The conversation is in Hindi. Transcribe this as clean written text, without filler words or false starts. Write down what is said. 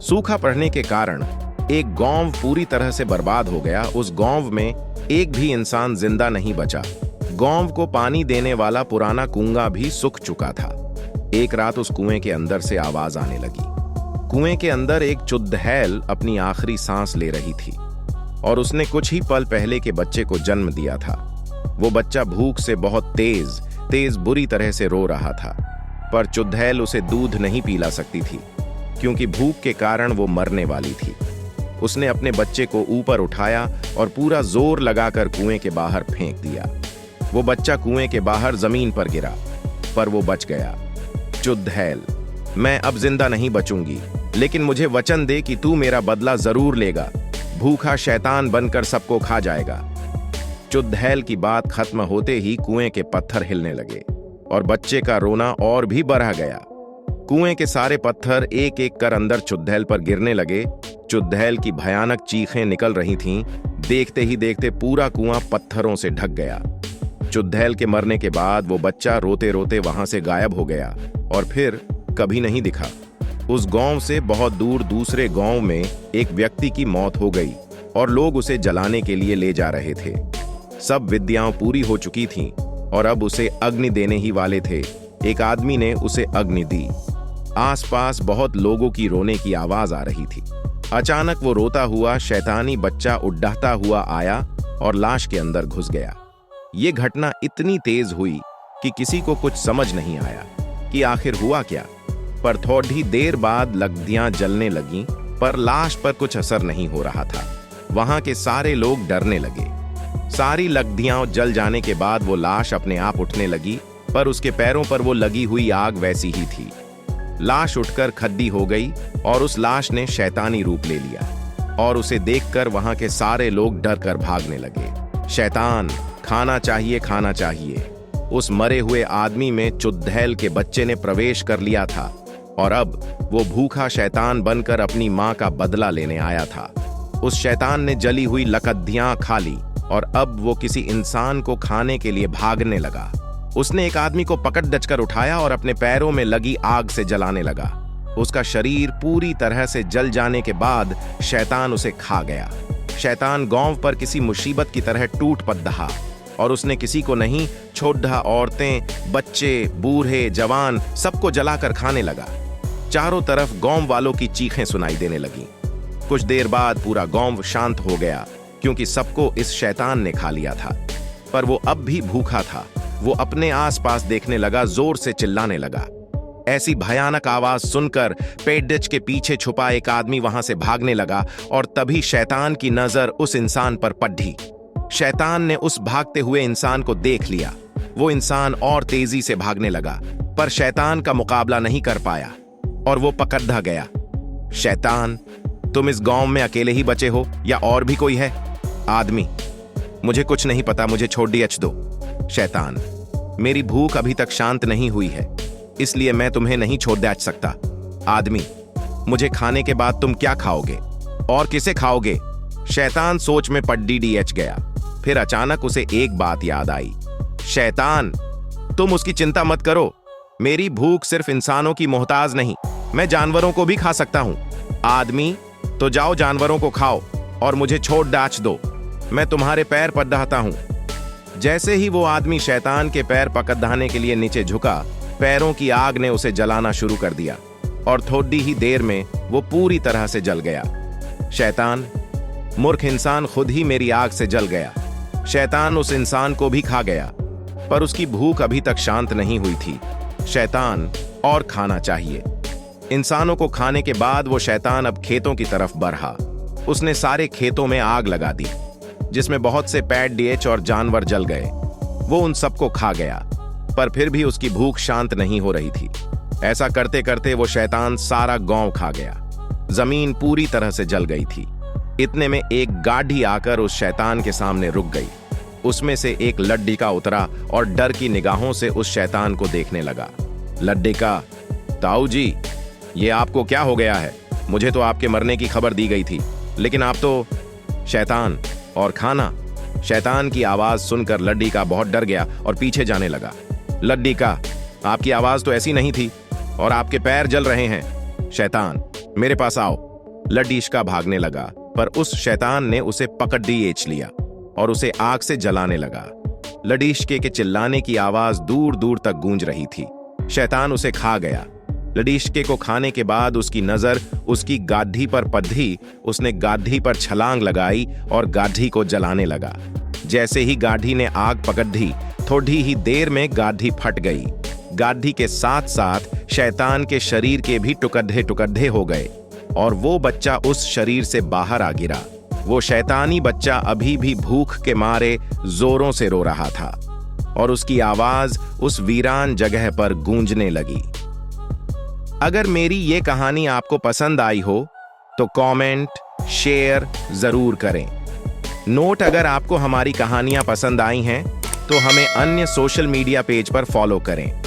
सूखा पड़ने के कारण एक गांव पूरी तरह से बर्बाद हो गया। उस गांव में एक भी इंसान जिंदा नहीं बचा। गांव को पानी देने वाला पुराना कुआं भी सूख चुका था। एक रात उस कुएं के अंदर से आवाज आने लगी। कुएं के अंदर एक चुड़ैल अपनी आखिरी सांस ले रही थी और उसने कुछ ही पल पहले के बच्चे को जन्म दिया था। वो बच्चा भूख से बहुत तेज बुरी तरह से रो रहा था, पर चुड़ैल उसे दूध नहीं पिला सकती थी क्योंकि भूख के कारण वो मरने वाली थी। उसने अपने बच्चे को ऊपर उठाया और पूरा जोर लगाकर कुएं के बाहर फेंक दिया। वो बच्चा कुएं के बाहर जमीन पर गिरा, पर वो बच गया। चुड़ैल, मैं अब जिंदा नहीं बचूंगी, लेकिन मुझे वचन दे कि तू मेरा बदला जरूर लेगा। भूखा शैतान बनकर सबको खा जाएगा। चुड़ैल की बात खत्म होते ही कुएं के पत्थर हिलने लगे और बच्चे का रोना और भी बढ़ा गया। कुएं के सारे पत्थर एक एक कर अंदर चुड़ैल पर गिरने लगे। चुड़ैल की भयानक चीखें निकल रही थीं। देखते ही देखते पूरा कुआं पत्थरों से ढक गया। चुड़ैल के मरने के बाद वो बच्चा रोते रोते वहां से गायब हो गया और फिर कभी नहीं दिखा। उस गांव से बहुत दूर दूसरे गांव में एक व्यक्ति की मौत हो गई और लोग उसे जलाने के लिए ले जा रहे थे। सब विधियां पूरी हो चुकी थीं और अब उसे अग्नि देने ही वाले थे। एक आदमी ने उसे अग्नि दी। आसपास बहुत लोगों की रोने की आवाज आ रही थी। अचानक वो रोता हुआ शैतानी बच्चा उड्डाता हुआ आया और लाश के अंदर घुस गया। ये घटना इतनी तेज हुई कि किसी को कुछ समझ नहीं आया कि आखिर हुआ क्या। पर थोड़ी देर बाद लकड़ियां जलने लगीं, पर लाश पर कुछ असर नहीं हो रहा था। वहां के सारे लोग डरने लगे। सारी लकड़ियां जल जाने के बाद वो लाश अपने आप उठने लगी, पर उसके पैरों पर वो लगी हुई आग वैसी ही थी। लाश उठकर खद्दी हो गई और उस लाश ने शैतानी रूप ले लिया और उसे देखकर वहां के सारे लोग डर कर भागने लगे। शैतान, खाना चाहिए, खाना चाहिए। उस मरे हुए आदमी में चुड़ैल के बच्चे ने प्रवेश कर लिया था और अब वो भूखा शैतान बनकर अपनी मां का बदला लेने आया था। उस शैतान ने जली हुई लकड़ियां खा ली और अब वो किसी इंसान को खाने के लिए भागने लगा। उसने एक आदमी को पकड़ दचकर उठाया और अपने पैरों में लगी आग से जलाने लगा। उसका शरीर पूरी तरह से जल जाने के बाद शैतान उसे खा गया। शैतान गांव पर किसी मुसीबत की तरह टूट पड़ा और उसने किसी को नहीं छोड़ा। औरतें, बच्चे, बूढ़े, जवान सबको जलाकर खाने लगा। चारों तरफ गांव वालों की चीखें सुनाई देने लगीं। कुछ देर बाद पूरा गांव शांत हो गया क्योंकि सबको इस शैतान ने खा लिया था। पर वो अब भी भूखा था। वो अपने आसपास देखने लगा, जोर से चिल्लाने लगा। ऐसी भयानक आवाज सुनकर पेड़ के पीछे छुपा एक आदमी वहां से भागने लगा और तभी शैतान की नजर उस इंसान पर पड़ी। शैतान ने उस भागते हुए इंसान को देख लिया। वो इंसान और तेजी से भागने लगा, पर शैतान का मुकाबला नहीं कर पाया और वो पकड़ा गया। शैतान, तुम इस गांव में अकेले ही बचे हो या और भी कोई है? आदमी, मुझे कुछ नहीं पता, मुझे छोड़ दिया दो। शैतान, मेरी भूख अभी तक शांत नहीं हुई है, इसलिए मैं तुम्हें नहीं छोड़ दे सकता। आदमी, मुझे खाने के बाद तुम क्या खाओगे और किसे खाओगे? शैतान सोच में पड़ गया। फिर अचानक उसे एक बात याद आई। शैतान, तुम उसकी चिंता मत करो। मेरी भूख सिर्फ इंसानों की मोहताज नहीं, मैं जानवरों को भी खा सकता हूं। आदमी, तो जाओ जानवरों को खाओ और मुझे छोड़ दो, मैं तुम्हारे पैर पकड़ता हूं। जैसे ही वो आदमी शैतान के पैर पकड़ने के लिए नीचे झुका, पैरों की आग ने उसे जलाना शुरू कर दिया और थोड़ी ही देर में वो पूरी तरह से जल गया। शैतान, मूर्ख इंसान खुद ही मेरी आग से जल गया। शैतान उस इंसान को भी खा गया, पर उसकी भूख अभी तक शांत नहीं हुई थी। शैतान, और खाना चाहिए। इंसानों को खाने के बाद वो शैतान अब खेतों की तरफ बढ़ा। उसने सारे खेतों में आग लगा दी, जिसमें बहुत से पेड़ और जानवर जल गए। वो उन सबको खा गया, पर फिर भी उसकी भूख शांत नहीं हो रही थी। ऐसा करते करते वो शैतान सारा गांव खा गया। जमीन पूरी तरह से जल गई थी। इतने में एक गाड़ी आकर उस शैतान के सामने रुक गई। उसमें से एक लड्डिका उतरा और डर की निगाहों से उस शैतान को देखने लगा। लड्डिका, ताऊ जी, ये आपको क्या हो गया है? मुझे तो आपके मरने की खबर दी गई थी, लेकिन आप तो। शैतान, और खाना? शैतान की आवाज सुनकर लड्डिका बहुत डर गया और पीछे जाने लगा। लड्डिका, आपकी आवाज तो ऐसी नहीं थी और आपके पैर जल रहे हैं। शैतान, मेरे पास आओ, लडीशका भागने लगा, पर उस शैतान ने उसे पकड़ एंच लिया और उसे आग से जलाने लगा। लडीशके के चिल्लाने की आवाज दूर दूर तक गूंज रही थी। शैतान उसे खा गया। लडीशके को खाने के बाद उसकी नजर उसकी गाढ़ी पर पड़ी। उसने गाढ़ी पर छलांग लगाई और गाढ़ी को जलाने लगा। जैसे ही गाढ़ी ने आग पकड़ दी, थोड़ी ही देर में गाढ़ी फट गई। गाढ़ी के साथ साथ शैतान के शरीर के भी टुकड़े टुकड़े हो गए और वो बच्चा उस शरीर से बाहर आ गिरा। वो शैतानी बच्चा अभी भी भूख के मारे जोरों से रो रहा था और उसकी आवाज उस वीरान जगह पर गूंजने लगी। अगर मेरी ये कहानी आपको पसंद आई हो तो कमेंट, शेयर जरूर करें। नोट, अगर आपको हमारी कहानियां पसंद आई हैं तो हमें अन्य सोशल मीडिया पेज पर फॉलो करें।